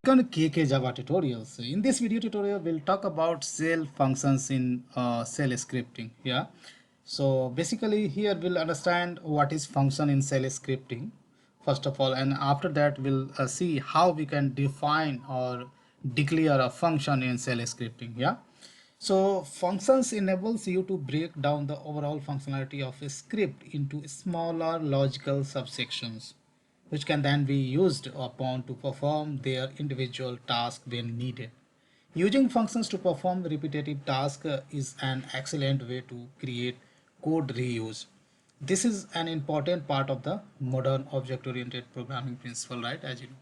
Welcome to KK Java tutorials. In this video tutorial, we'll talk about shell functions in shell scripting. Yeah. So basically here we'll understand what is function in shell scripting first of all, and after that we'll see how we can define or declare a function in shell scripting. Yeah. So functions enables you to break down the overall functionality of a script into smaller logical subsections which can then be used upon to perform their individual task when needed. Using functions to perform repetitive tasks is an excellent way to create code reuse. This is an important part of the modern object-oriented programming principle, right? As you know.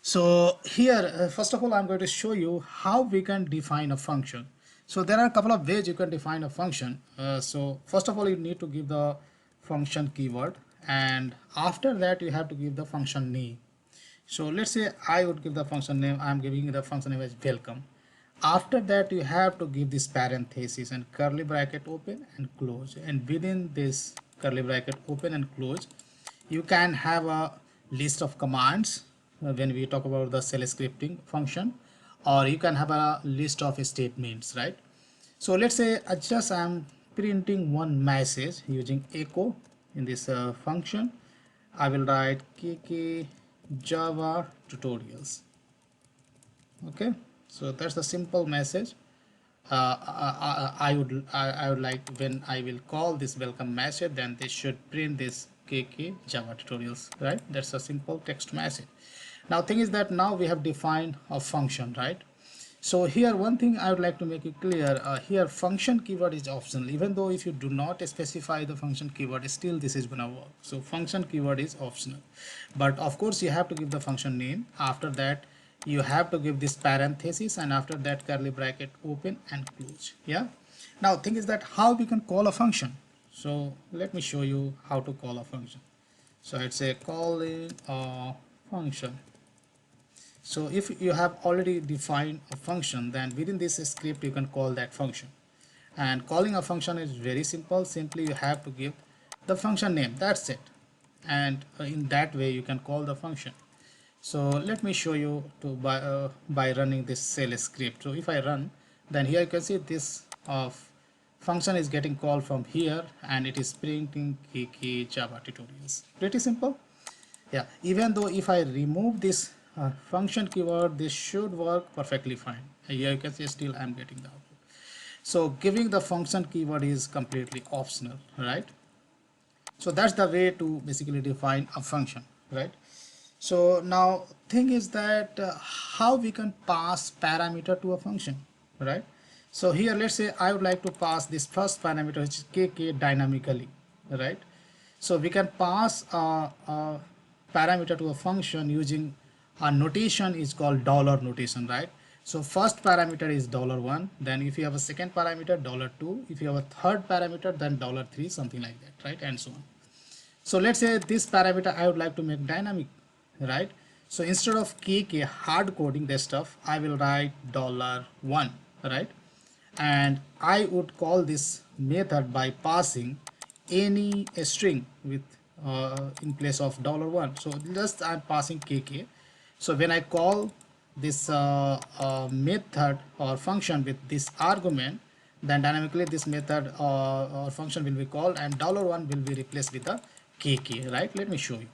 So here, first of all, I'm going to show you how we can define a function. So there are a couple of ways you can define a function. So first of all, you need to give the function keyword, and after that you have to give the function name. So let's say I would give the function name. I'm giving the function name as welcome. After that you have to give this parenthesis and curly bracket open and close, and within this curly bracket open and close you can have a list of commands when we talk about the shell scripting function, or you can have a list of statements, right? So let's say I'm printing one message using echo in this function. I will write kk java tutorials. Okay, so that's the simple message. I would like, when I will call this welcome message, then they should print this KK Java tutorials, right? That's a simple text message. Now thing is that now we have defined a function, right? So here one thing I would like to make it clear, here function keyword is optional. Even though if you do not specify the function keyword, still this is gonna work. So function keyword is optional, but of course you have to give the function name. After that you have to give this parenthesis, and after that curly bracket open and close. Yeah. Now thing is that how we can call a function. So let me show you how to call a function. So I'd say calling a function. So if you have already defined a function, then within this script you can call that function. And calling a function is very simple. Simply you have to give the function name, that's it. And in that way you can call the function. So let me show you by running this shell script. So if I run, then here you can see this function is getting called from here, and it is printing KK Java tutorials. Pretty simple. Yeah, even though if I remove this function keyword, this should work perfectly fine. Here you can see still I'm getting the output. So giving the function keyword is completely optional, right? So that's the way to basically define a function, right? So now thing is that how we can pass parameter to a function, right? So here let's say I would like to pass this first parameter, which is kk dynamically, right? So we can pass a parameter to a function using a notation is called dollar notation, right? So first parameter is $1, then if you have a second parameter $2, if you have a third parameter then $3, something like that, right? And so on. So let's say this parameter I would like to make dynamic, right? So instead of kk hard coding this stuff, I will write $1, right? And I would call this method by passing any string with in place of $1. So just I'm passing kk. So when I call this method or function with this argument, then dynamically this method or function will be called, and $1 will be replaced with a kk, right? Let me show you.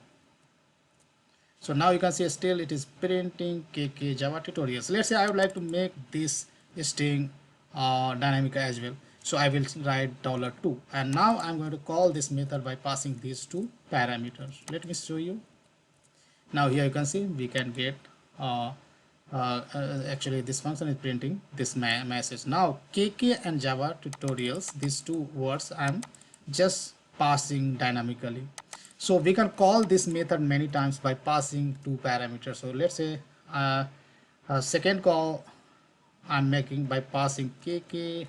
So now you can see still it is printing KK Java tutorials. Let's say I would like to make this string dynamic as well. So I will write $2, and now I'm going to call this method by passing these two parameters. Let me show you. Now here you can see we can get actually this function is printing this message. Now KK and Java tutorials, these two words I'm just passing dynamically. So we can call this method many times by passing two parameters. So let's say second call I'm making by passing KK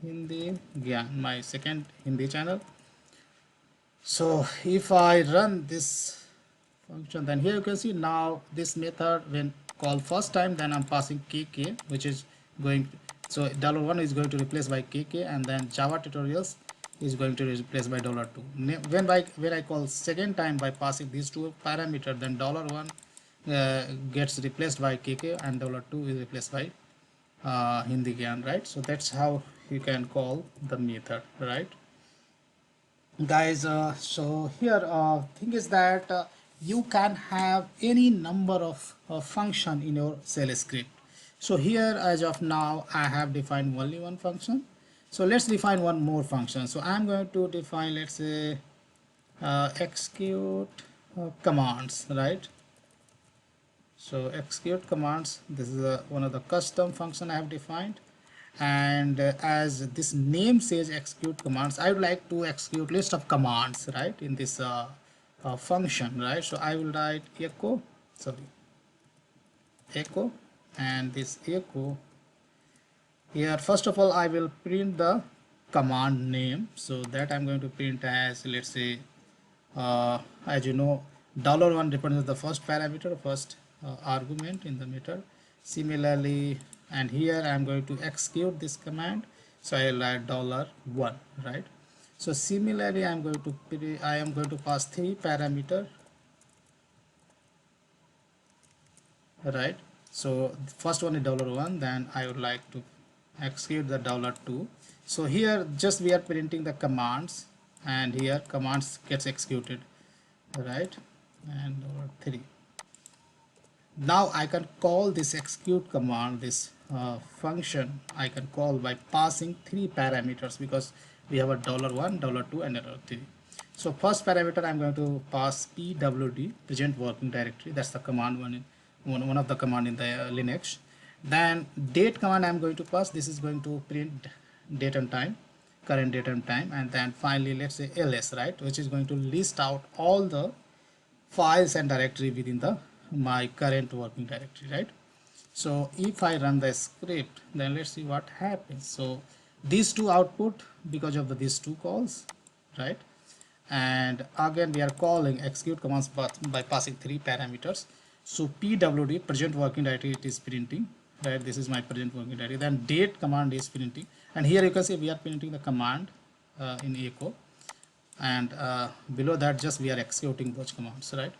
Hindi Gyan, my second Hindi channel. So if I run this function, then here you can see now this method when called first time, then I'm passing KK, which is going to, so $1 is going to replace by KK, and then Java tutorials is going to replace by $2. When I call second time by passing these two parameters, then $1 gets replaced by KK and $2 is replaced by Hindi Gyan, right? So that's how you can call the method, right? Guys, so here thing is that you can have any number of function in your shell script. So here as of now I have defined only one function, so let's define one more function. So I'm going to define, let's say, execute commands, right? So execute commands, this is one of the custom function I have defined, and as this name says execute commands, I would like to execute list of commands, right, in this function, right? So I will write echo, echo, and this echo here, first of all I will print the command name, so that I'm going to print as, let's say, as you know, $1 represents the first parameter, first argument in the method. Similarly, and here I am going to execute this command, so I will write $1, right? So similarly I am going to pass 3 parameter, right? So first one is $1, then I would like to execute the $2. So here just we are printing the commands, and here commands gets executed, right? And $3. Now I can call this execute command, this function I can call by passing 3 parameters, because we have a $1, $2 and $3. So first parameter I'm going to pass pwd, present working directory, that's the command one of the command in the Linux. Then date command I'm going to pass, this is going to print date and time, current date and time. And then finally let's say ls, right, which is going to list out all the files and directory within the my current working directory, right? So if I run the script, then let's see what happens. So these two output because of these two calls, right? And again we are calling execute commands by passing 3 parameters. So pwd, present working directory, it is printing, right? This is my present working directory. Then date command is printing, and here you can see we are printing the command in echo, and below that just we are executing those commands, right?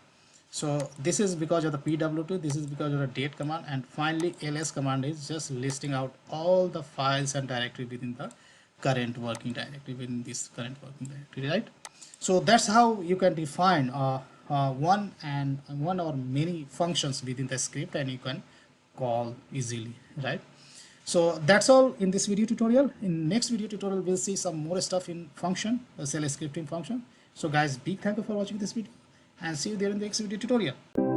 So this is because of the pwd, this is because of the date command, and finally ls command is just listing out all the files and directory within the current working directory, within this current working directory, right? So that's how you can define one or many functions within the script, and you can call easily, right? So that's all in this video tutorial. In next video tutorial we'll see some more stuff in function, shell scripting function. So guys, big thank you for watching this video, and see you there in the next video tutorial.